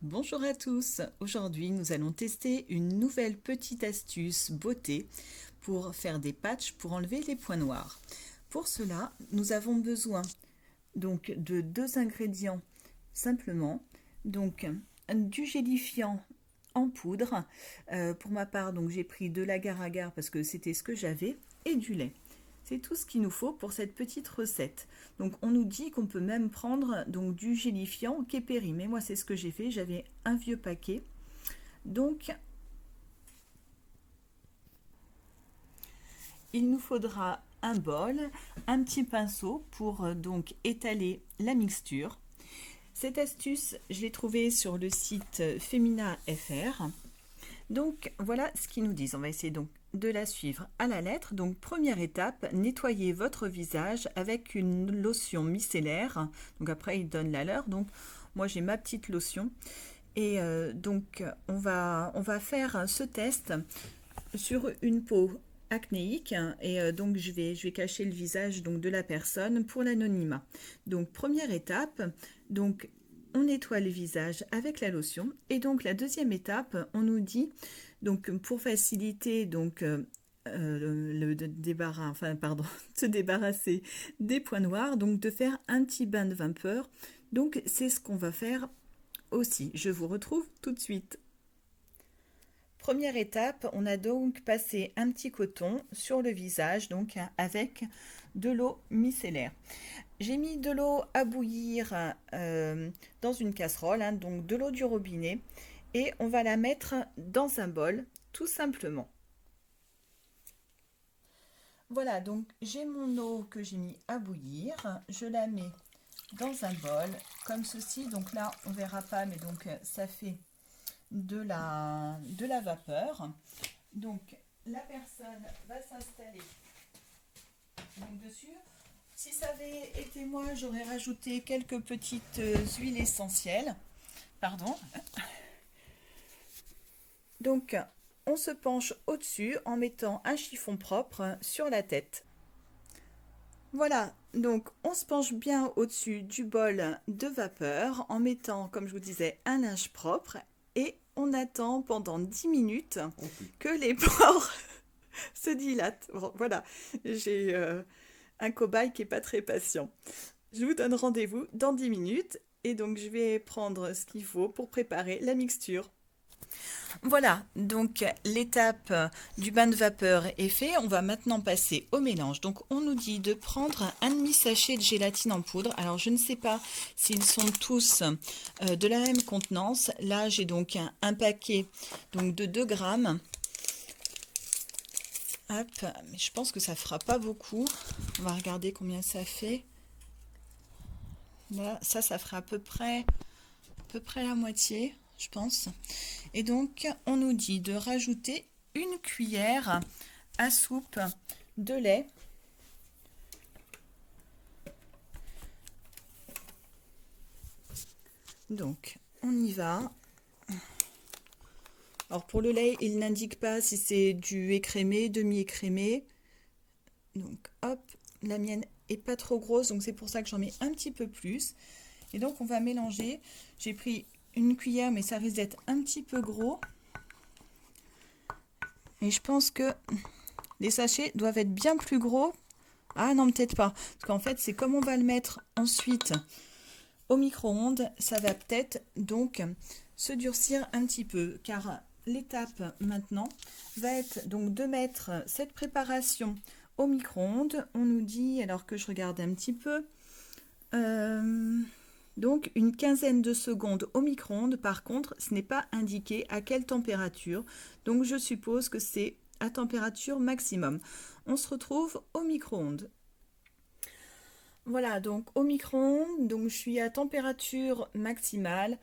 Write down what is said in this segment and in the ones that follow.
Bonjour à tous, aujourd'hui nous allons tester une nouvelle petite astuce beauté pour faire des patchs pour enlever les points noirs. Pour cela, nous avons besoin donc de deux ingrédients simplement, donc du gélifiant en poudre. Pour ma part, donc j'ai pris de l'agar-agar parce que c'était ce que j'avais et du lait. C'est tout ce qu'il nous faut pour cette petite recette. Donc on nous dit qu'on peut même prendre donc du gélifiant qui est périmé. Moi c'est ce que j'ai fait, j'avais un vieux paquet. Donc il nous faudra un bol, un petit pinceau pour donc étaler la mixture. Cette astuce, je l'ai trouvée sur le site Femina FR. Donc voilà ce qu'ils nous disent. On va essayer donc de la suivre à la lettre. Donc première étape, nettoyez votre visage avec une lotion micellaire. Donc après ils donnent la leur. Donc moi j'ai ma petite lotion. Et donc on va faire ce test sur une peau acnéique et donc je vais cacher le visage donc de la personne pour l'anonymat. Donc première étape, donc on nettoie le visage avec la lotion et donc la deuxième étape, on nous dit donc pour faciliter donc le débarras, enfin pardon, se débarrasser des points noirs, donc de faire un petit bain de vapeur. Donc c'est ce qu'on va faire aussi. Je vous retrouve tout de suite. Première étape, on a donc passé un petit coton sur le visage, donc avec de l'eau micellaire. J'ai mis de l'eau à bouillir dans une casserole, donc de l'eau du robinet, et on va la mettre dans un bol, tout simplement. Voilà, donc j'ai mon eau que j'ai mis à bouillir, je la mets dans un bol, comme ceci. Donc là, on verra pas, mais donc ça fait de la vapeur. Donc la personne va s'installer donc dessus. Si ça avait été moi, j'aurais rajouté quelques petites huiles essentielles. Pardon. Donc on se penche au-dessus en mettant un chiffon propre sur la tête. Voilà, donc on se penche bien au-dessus du bol de vapeur en mettant, comme je vous disais, un linge propre et on attend pendant 10 minutes que les pores se dilatent. Bon, voilà, j'ai un cobaye qui n'est pas très patient. Je vous donne rendez-vous dans 10 minutes et donc je vais prendre ce qu'il faut pour préparer la mixture. Voilà, donc l'étape du bain de vapeur est fait. On va maintenant passer au mélange. Donc on nous dit de prendre un demi-sachet de gélatine en poudre. Alors je ne sais pas s'ils sont tous de la même contenance. Là j'ai donc un paquet donc, de 2 grammes. Hop, mais je pense que ça fera pas beaucoup. On va regarder combien ça fait. Là, ça fera à peu près la moitié, je pense. Et donc, on nous dit de rajouter une cuillère à soupe de lait. Donc, on y va. Alors, pour le lait, il n'indique pas si c'est du écrémé, demi-écrémé. Donc, hop, la mienne est pas trop grosse, donc c'est pour ça que j'en mets un petit peu plus. Et donc, on va mélanger. J'ai pris une cuillère, mais ça risque d'être un petit peu gros. Et je pense que les sachets doivent être bien plus gros. Ah non, peut-être pas. Parce qu'en fait, c'est comme on va le mettre ensuite au micro-ondes, ça va peut-être donc se durcir un petit peu. Car l'étape maintenant va être donc de mettre cette préparation au micro-ondes. On nous dit, alors que je regarde un petit peu, donc une quinzaine de secondes au micro-ondes. Par contre, ce n'est pas indiqué à quelle température. Donc je suppose que c'est à température maximum. On se retrouve au micro-ondes. Voilà, donc au micro-ondes, donc je suis à température maximale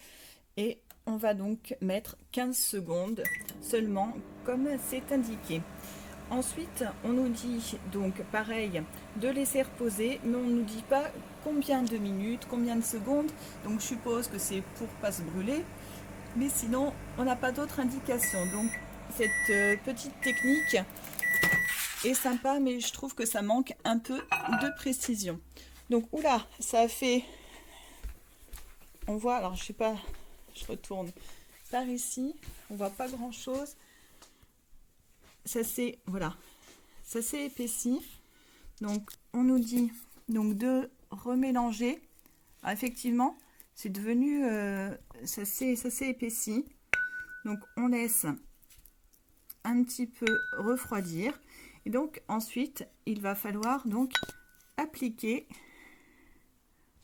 et on va donc mettre 15 secondes seulement comme c'est indiqué. Ensuite, on nous dit donc pareil de laisser reposer, mais on ne nous dit pas combien de minutes, combien de secondes. Donc je suppose que c'est pour pas se brûler, mais sinon on n'a pas d'autre indication. Donc cette petite technique est sympa, mais je trouve que ça manque un peu de précision. Donc oula, ça a fait, on voit, alors je sais pas, je retourne par ici, on voit pas grand chose. Ça s'est, voilà, ça s'est épaissi. Donc on nous dit donc de remélanger. Alors, effectivement, c'est devenu, ça s'est épaissi. Donc on laisse un petit peu refroidir. Et donc ensuite, il va falloir donc appliquer.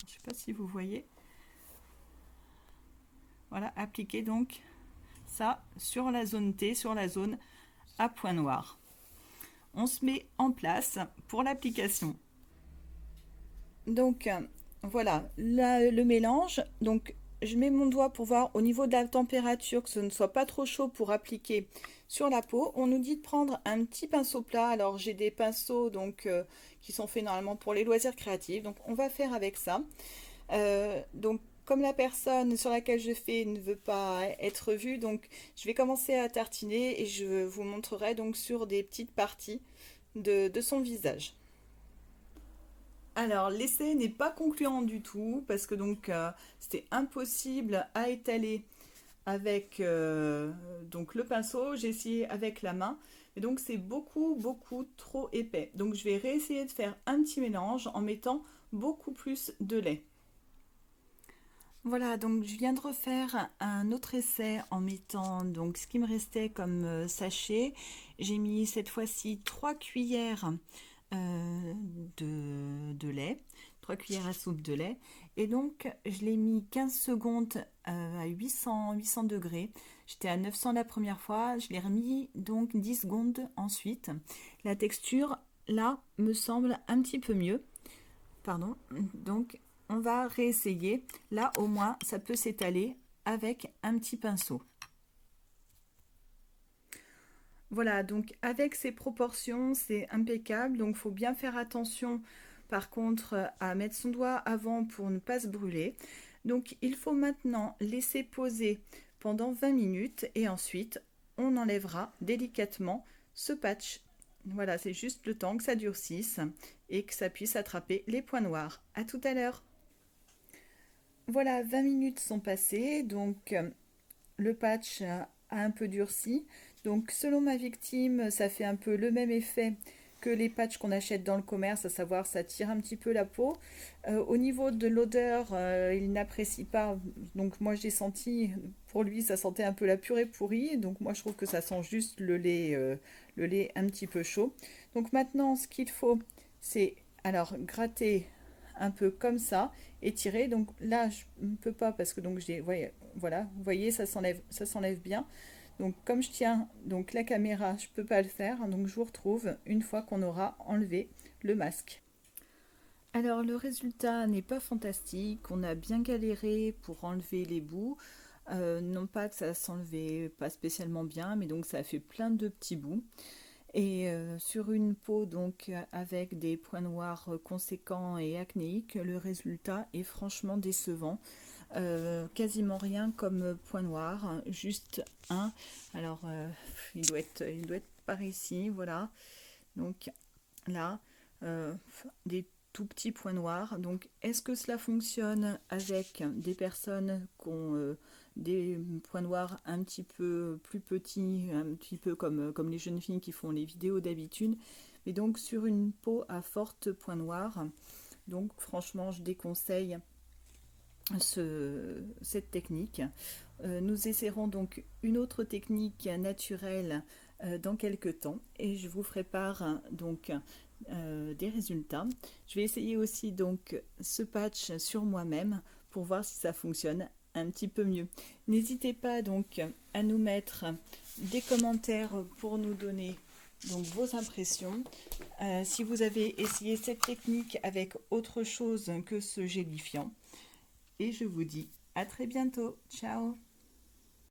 Je ne sais pas si vous voyez. Voilà, appliquer donc ça sur la zone T, sur la zone à point noir. On se met en place pour l'application. Donc voilà, là, le mélange. Donc je mets mon doigt pour voir au niveau de la température que ce ne soit pas trop chaud pour appliquer sur la peau. On nous dit de prendre un petit pinceau plat. Alors j'ai des pinceaux donc qui sont faits normalement pour les loisirs créatifs. Donc on va faire avec ça. Donc comme la personne sur laquelle je fais ne veut pas être vue, donc je vais commencer à tartiner et je vous montrerai donc sur des petites parties de son visage. Alors l'essai n'est pas concluant du tout parce que donc c'était impossible à étaler avec donc le pinceau. J'ai essayé avec la main et donc c'est beaucoup trop épais. Donc je vais réessayer de faire un petit mélange en mettant beaucoup plus de lait. Voilà, donc je viens de refaire un autre essai en mettant donc ce qui me restait comme sachet. J'ai mis cette fois-ci 3 cuillères de lait, 3 cuillères à soupe de lait. Et donc je l'ai mis 15 secondes à 800 degrés. J'étais à 900 la première fois, je l'ai remis donc 10 secondes ensuite. La texture là me semble un petit peu mieux. Pardon, donc on va réessayer. Là, au moins, ça peut s'étaler avec un petit pinceau. Voilà, donc avec ces proportions, c'est impeccable. Donc, il faut bien faire attention, par contre, à mettre son doigt avant pour ne pas se brûler. Donc, il faut maintenant laisser poser pendant 20 minutes et ensuite, on enlèvera délicatement ce patch. Voilà, c'est juste le temps que ça durcisse et que ça puisse attraper les points noirs. À tout à l'heure. Voilà, 20 minutes sont passées, donc le patch a un peu durci. Donc selon ma victime, ça fait un peu le même effet que les patchs qu'on achète dans le commerce, à savoir ça tire un petit peu la peau. Au niveau de l'odeur, il n'apprécie pas. Donc moi j'ai senti, pour lui ça sentait un peu la purée pourrie. Donc moi je trouve que ça sent juste le lait un petit peu chaud. Donc maintenant ce qu'il faut, c'est alors gratter un peu comme ça et tirer. Donc là je ne peux pas parce que donc j'ai voilà, vous voyez ça s'enlève bien. Donc comme je tiens donc la caméra, je peux pas le faire. Donc je vous retrouve une fois qu'on aura enlevé le masque. Alors le résultat n'est pas fantastique, on a bien galéré pour enlever les bouts. Non pas que ça s'enlevait pas spécialement bien, mais donc ça a fait plein de petits bouts. Et sur une peau donc avec des points noirs conséquents et acnéiques, le résultat est franchement décevant. Quasiment rien comme point noir, juste un. Alors il doit être par ici, voilà. Donc là, des tout petits points noirs. Donc est-ce que cela fonctionne avec des personnes qui ont des points noirs un petit peu plus petits, un petit peu comme les jeunes filles qui font les vidéos d'habitude, mais donc sur une peau à forte point noir. Donc franchement je déconseille cette technique. Nous essaierons donc une autre technique naturelle dans quelques temps et je vous ferai part donc des résultats. Je vais essayer aussi donc ce patch sur moi-même pour voir si ça fonctionne un petit peu mieux. N'hésitez pas donc à nous mettre des commentaires pour nous donner donc vos impressions. Si vous avez essayé cette technique avec autre chose que ce gélifiant. Et je vous dis à très bientôt. Ciao!